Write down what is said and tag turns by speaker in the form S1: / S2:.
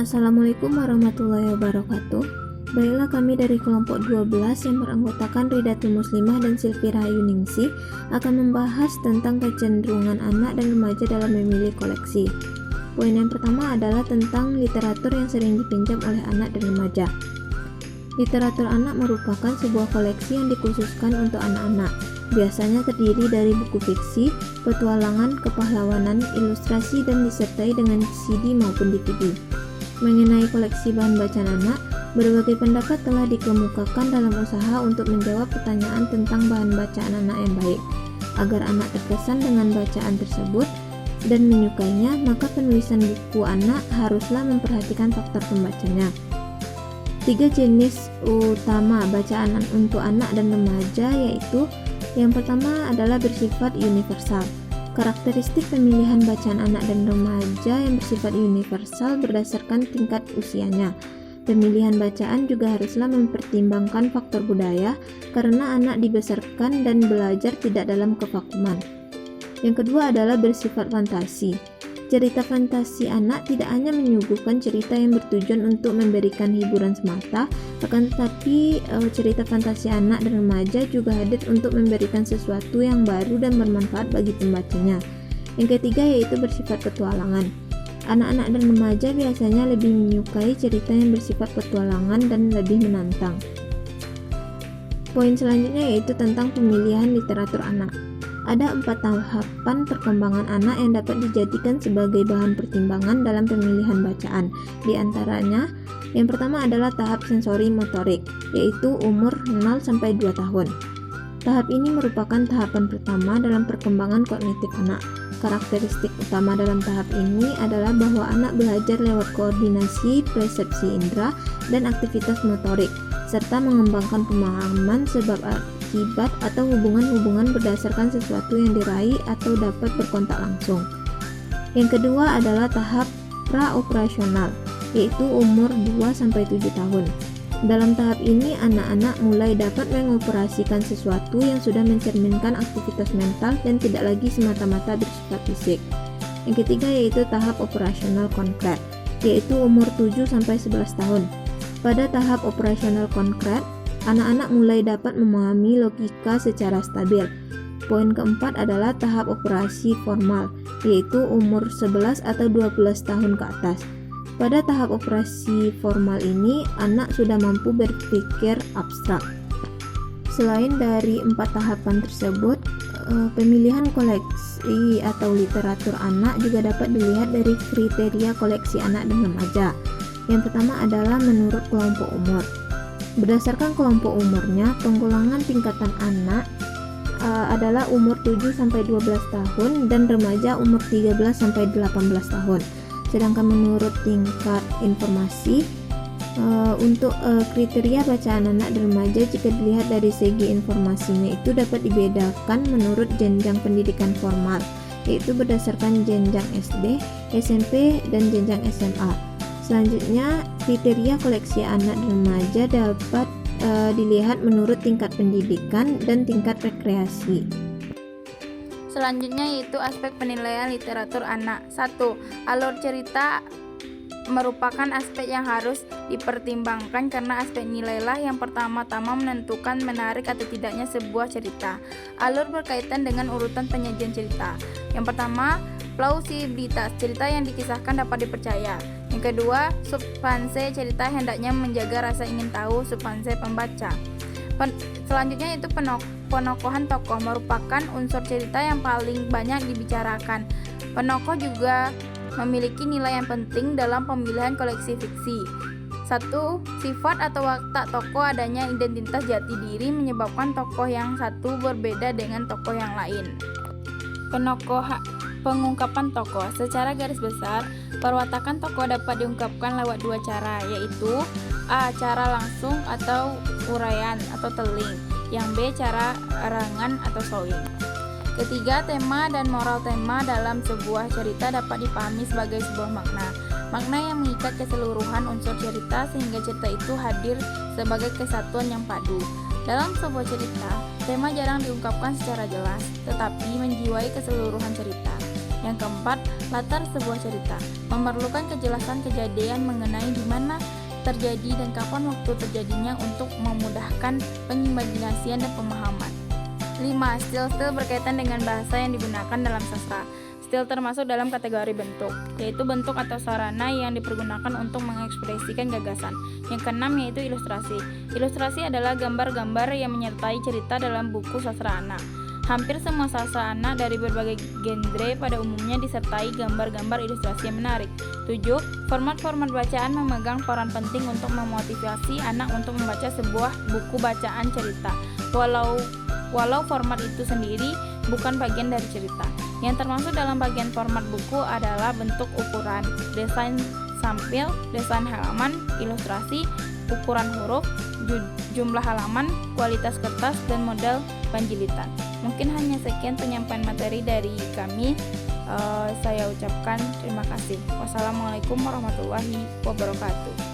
S1: Assalamualaikum warahmatullahi wabarakatuh. Baiklah, kami dari kelompok 12 yang beranggotakan Ridatul Muslimah dan Silvi Rahayuningsih akan membahas tentang kecenderungan anak dan remaja dalam memilih koleksi. Poin yang pertama adalah tentang literatur yang sering dipinjam oleh anak dan remaja. Literatur anak merupakan sebuah koleksi yang dikhususkan untuk anak-anak. Biasanya terdiri dari buku fiksi, petualangan, kepahlawanan, ilustrasi, dan disertai dengan CD maupun DVD. Mengenai koleksi bahan bacaan anak, berbagai pendapat telah dikemukakan dalam usaha untuk menjawab pertanyaan tentang bahan bacaan anak yang baik. Agar anak terkesan dengan bacaan tersebut dan menyukainya, maka penulisan buku anak haruslah memperhatikan faktor pembacanya. 3 jenis utama bacaan untuk anak dan remaja yaitu: yang pertama adalah bersifat universal. Karakteristik pemilihan bacaan anak dan remaja yang bersifat universal berdasarkan tingkat usianya. Pemilihan bacaan juga haruslah mempertimbangkan faktor budaya karena anak dibesarkan dan belajar tidak dalam kevakuman. Yang kedua adalah bersifat fantasi. Cerita fantasi anak tidak hanya menyuguhkan cerita yang bertujuan untuk memberikan hiburan semata, akan tetapi cerita fantasi anak dan remaja juga hadir untuk memberikan sesuatu yang baru dan bermanfaat bagi pembacanya. Yang ketiga yaitu bersifat petualangan. Anak-anak dan remaja biasanya lebih menyukai cerita yang bersifat petualangan dan lebih menantang. Poin selanjutnya yaitu tentang pemilihan literatur anak. Ada 4 tahapan perkembangan anak yang dapat dijadikan sebagai bahan pertimbangan dalam pemilihan bacaan. Di antaranya, yang pertama adalah tahap sensori motorik, yaitu umur 0-2 tahun. Tahap ini merupakan tahapan pertama dalam perkembangan kognitif anak. Karakteristik utama dalam tahap ini adalah bahwa anak belajar lewat koordinasi persepsi indera dan aktivitas motorik, serta mengembangkan pemahaman sebab akibat atau hubungan-hubungan berdasarkan sesuatu yang diraih atau dapat berkontak langsung. Yang kedua adalah tahap pra-operasional, yaitu umur 2-7 tahun. Dalam tahap ini, anak-anak mulai dapat mengoperasikan sesuatu yang sudah mencerminkan aktivitas mental dan tidak lagi semata-mata bersifat fisik. Yang ketiga yaitu tahap operasional konkret, yaitu umur 7-11 tahun. Pada tahap operasional konkret, anak-anak mulai dapat memahami logika secara stabil. Poin keempat adalah tahap operasi formal, yaitu umur 11 atau 12 tahun ke atas. Pada tahap operasi formal ini, anak sudah mampu berpikir abstrak. Selain dari 4 tahapan tersebut, pemilihan koleksi atau literatur anak juga dapat dilihat dari kriteria koleksi anak dan remaja. Yang pertama adalah menurut kelompok umur. Berdasarkan kelompok umurnya, penggolongan tingkatan anak adalah umur 7-12 tahun dan remaja umur 13-18 tahun. Sedangkan menurut tingkat informasi, untuk kriteria bacaan anak dan remaja jika dilihat dari segi informasinya itu dapat dibedakan menurut jenjang pendidikan formal, yaitu berdasarkan jenjang SD, SMP, dan jenjang SMA. Selanjutnya, kriteria koleksi anak dan remaja dapat dilihat menurut tingkat pendidikan dan tingkat rekreasi.
S2: Selanjutnya yaitu aspek penilaian literatur anak. 1. Alur cerita merupakan aspek yang harus dipertimbangkan karena aspek nilailah yang pertama-tama menentukan menarik atau tidaknya sebuah cerita. Alur berkaitan dengan urutan penyajian cerita. Yang pertama, plausibilitas cerita yang dikisahkan dapat dipercaya. Yang kedua, substansi cerita hendaknya menjaga rasa ingin tahu substansi pembaca. Selanjutnya itu penokohan tokoh merupakan unsur cerita yang paling banyak dibicarakan. Penokoh juga memiliki nilai yang penting dalam pemilihan koleksi fiksi. 1. Sifat atau watak tokoh, adanya identitas jati diri menyebabkan tokoh yang satu berbeda dengan tokoh yang lain. Pengungkapan tokoh. Secara garis besar, perwatakan tokoh dapat diungkapkan lewat 2 cara, yaitu A. Cara langsung atau uraian atau telling. Yang B. Cara erangan atau showing. Ketiga, tema dan moral tema dalam sebuah cerita dapat dipahami sebagai sebuah makna. Makna yang mengikat keseluruhan unsur cerita sehingga cerita itu hadir sebagai kesatuan yang padu. Dalam sebuah cerita, tema jarang diungkapkan secara jelas, tetapi menjiwai keseluruhan cerita. Yang keempat, latar sebuah cerita. Memerlukan kejelasan kejadian mengenai di mana terjadi dan kapan waktu terjadinya untuk memudahkan pengimajinasian dan pemahaman. 5. Stil berkaitan dengan bahasa yang digunakan dalam sastra. Stil termasuk dalam kategori bentuk, yaitu bentuk atau sarana yang dipergunakan untuk mengekspresikan gagasan. Yang keenam yaitu ilustrasi. Ilustrasi adalah gambar-gambar yang menyertai cerita dalam buku sastra anak. Hampir semua sastra anak dari berbagai genre pada umumnya disertai gambar-gambar ilustrasi yang menarik. 7. Format-format bacaan memegang peran penting untuk memotivasi anak untuk membaca sebuah buku bacaan cerita, walau format itu sendiri bukan bagian dari cerita. Yang termasuk dalam bagian format buku adalah bentuk ukuran, desain sampil, desain halaman, ilustrasi, ukuran huruf, jumlah halaman, kualitas kertas, dan model penjilitan. Mungkin hanya sekian penyampaian materi dari kami. Saya ucapkan terima kasih. Wassalamualaikum warahmatullahi wabarakatuh.